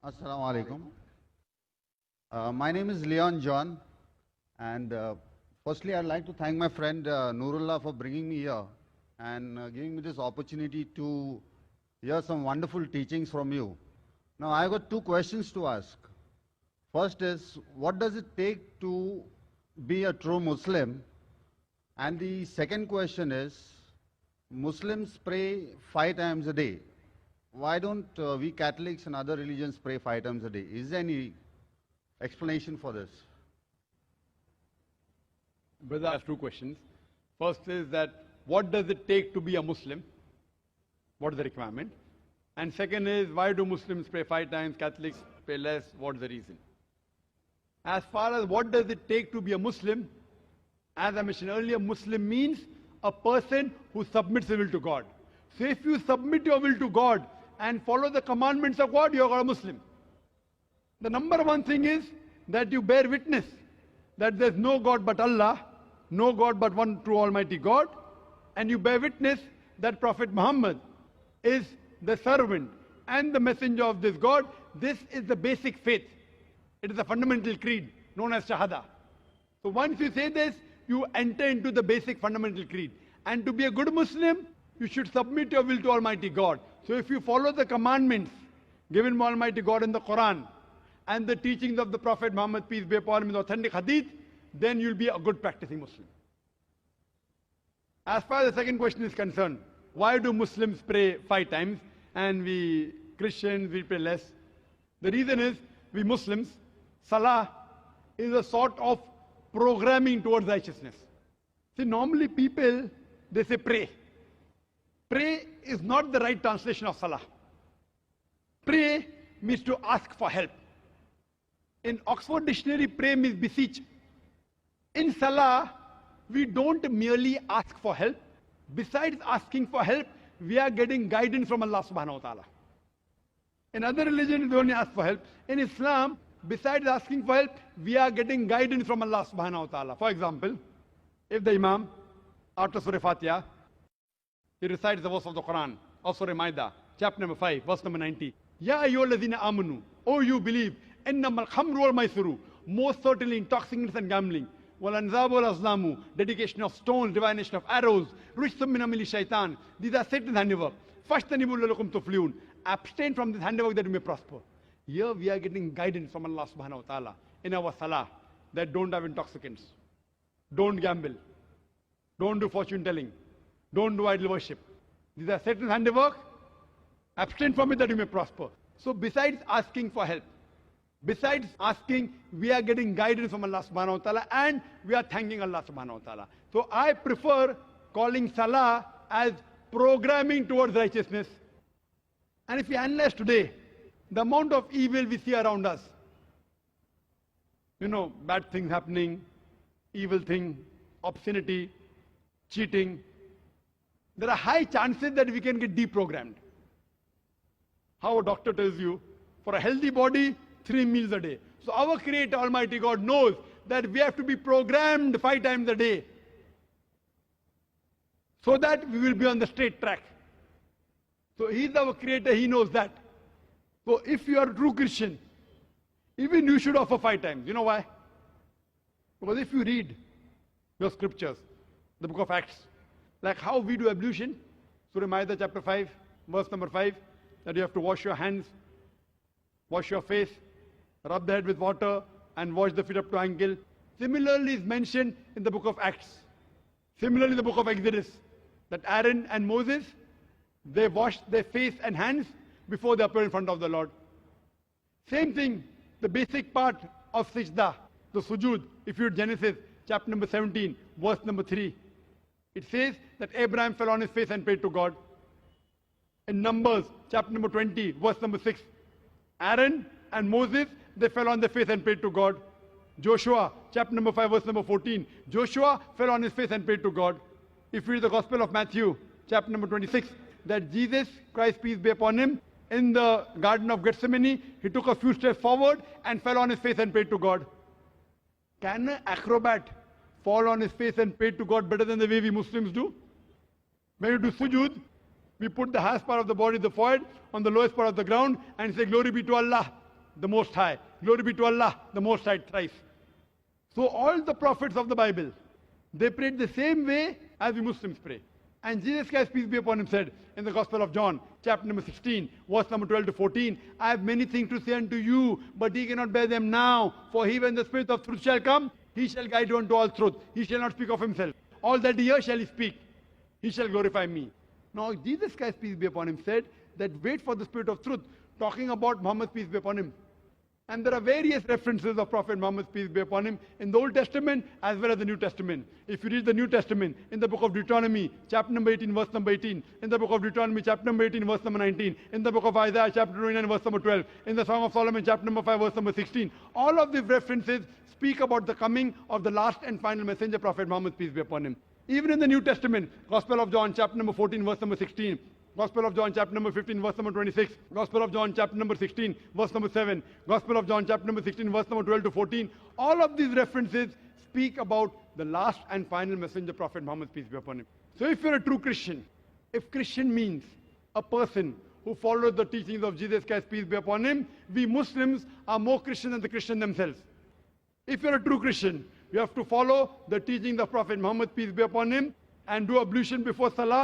Assalamu alaikum. My name is Leon John, and firstly, I'd like to thank my friend Nurullah for bringing me here and giving me this opportunity to hear some wonderful teachings from you. Now, I've got two questions to ask. First is, what does it take to be a true Muslim? And the second question is, Muslims pray 5 times a day. Why don't we Catholics and other religions pray 5 times a day? Is there any explanation for this? Brother asked two questions. First is that what does it take to be a Muslim? What is the requirement? And second is, why do Muslims pray 5 times, Catholics pray less? What is the reason? As far as what does it take to be a Muslim, as I mentioned earlier, Muslim means a person who submits his will to God. So if you submit your will to God and follow the commandments of God, you are a Muslim. The number one thing is that you bear witness that there is no God but Allah, no God but one true Almighty God, and you bear witness that Prophet Muhammad is the servant and the messenger of this God. This is the basic faith. It is a fundamental creed known as Shahada. So once you say this, you enter into the basic fundamental creed. And to be a good Muslim, you should submit your will to Almighty God. So if you follow the commandments given by Almighty God in the Quran and the teachings of the Prophet Muhammad, peace be upon him, in the authentic hadith, then you'll be a good practicing Muslim. As far as the second question is concerned, why do Muslims pray 5 times and we Christians, we pray less? The reason is, we Muslims, Salah is a sort of programming towards righteousness. See, normally people, they say pray. Pray is not the right translation of Salah. Pray means to ask for help. In Oxford Dictionary, pray means beseech. In Salah, we don't merely ask for help. Besides asking for help, we are getting guidance from Allah subhanahu wa ta'ala. In other religions, we only ask for help. In Islam, besides asking for help, we are getting guidance from Allah subhanahu wa ta'ala. For example, if the Imam, after Surah Fatiha, he recites the verse of the Quran, of Surah Maida, chapter number 5, verse number 90. Ya ayyuhalladhina amanu, O you believe, innamal khamru wal maisuru, most certainly intoxicants and gambling, wal anzabu wal azlamu, dedication of stones, divination of arrows, rijsum min amali shaitan, these are Satan's handiwork. Fashtanibu lalakum tuflihun, abstain from this handiwork that you may prosper. Here we are getting guidance from Allah subhanahu wa ta'ala in our salah that don't have intoxicants, don't gamble, don't do fortune telling, don't do idol worship. These are Satan's handiwork. Abstain from it that you may prosper. So besides asking for help, besides asking, we are getting guidance from Allah subhanahu wa ta'ala and we are thanking Allah subhanahu wa ta'ala. So I prefer calling salah as programming towards righteousness. And if you analyze today, the amount of evil we see around us, bad things happening, evil thing, obscenity, cheating, there are high chances that we can get deprogrammed. How a doctor tells you, for a healthy body, 3 meals a day. So our Creator, Almighty God, knows that we have to be programmed 5 times a day so that we will be on the straight track. So He's our Creator, He knows that. So if you are a true Christian, even you should offer 5 times. You know why? Because if you read your scriptures, the book of Acts, like how we do ablution, Surah Maida chapter 5, verse number 5, that you have to wash your hands, wash your face, rub the head with water, and wash the feet up to ankle. Similarly is mentioned in the book of Acts. Similarly in the book of Exodus, that Aaron and Moses, they washed their face and hands before they appear in front of the Lord. Same thing, the basic part of Sajda, the sujood, if you read Genesis chapter number 17, verse number 3. It says that Abraham fell on his face and prayed to God. In Numbers chapter number 20, verse number 6, Aaron and Moses, they fell on their face and prayed to God. Joshua chapter number 5, verse number 14, Joshua fell on his face and prayed to God. If you read the Gospel of Matthew chapter number 26, that Jesus Christ, peace be upon him, in the Garden of Gethsemane, he took a few steps forward and fell on his face and prayed to God. Can an acrobat fall on his face and pray to God better than the way we Muslims do? When you do sujood, we put the highest part of the body, the forehead, on the lowest part of the ground and say, glory be to Allah. the Most High. Glory be to Allah, the Most High thrice. So all the prophets of the Bible, they prayed the same way as we Muslims pray. And Jesus Christ, peace be upon him, said in the Gospel of John, chapter number 16, verse number 12 to 14, I have many things to say unto you, but ye cannot bear them now. For he, when the Spirit of truth shall come, he shall guide you unto all truth. He shall not speak of himself. All that he hears shall he speak. He shall glorify me. Now Jesus Christ, peace be upon him, said that wait for the Spirit of truth, talking about Muhammad, peace be upon him. And there are various references of Prophet Muhammad, peace be upon him, in the Old Testament as well as the New Testament. If you read the New Testament, in the book of Deuteronomy, chapter number 18, verse number 18, in the book of Deuteronomy, chapter number 18, verse number 19, in the book of Isaiah, chapter 29, verse number 12, in the Song of Solomon, chapter number 5, verse number 16, all of these references speak about the coming of the last and final messenger, Prophet Muhammad, peace be upon him. Even in the New Testament, Gospel of John, chapter number 14, verse number 16, Gospel of John, chapter number 15, verse number 26. Gospel of John, chapter number 16, verse number 7. Gospel of John, chapter number 16, verse number 12 to 14. All of these references speak about the last and final messenger, Prophet Muhammad, peace be upon him. So if you're a true Christian, if Christian means a person who follows the teachings of Jesus Christ, peace be upon him, we Muslims are more Christian than the Christians themselves. If you're a true Christian, you have to follow the teachings of Prophet Muhammad, peace be upon him, and do ablution before Salah.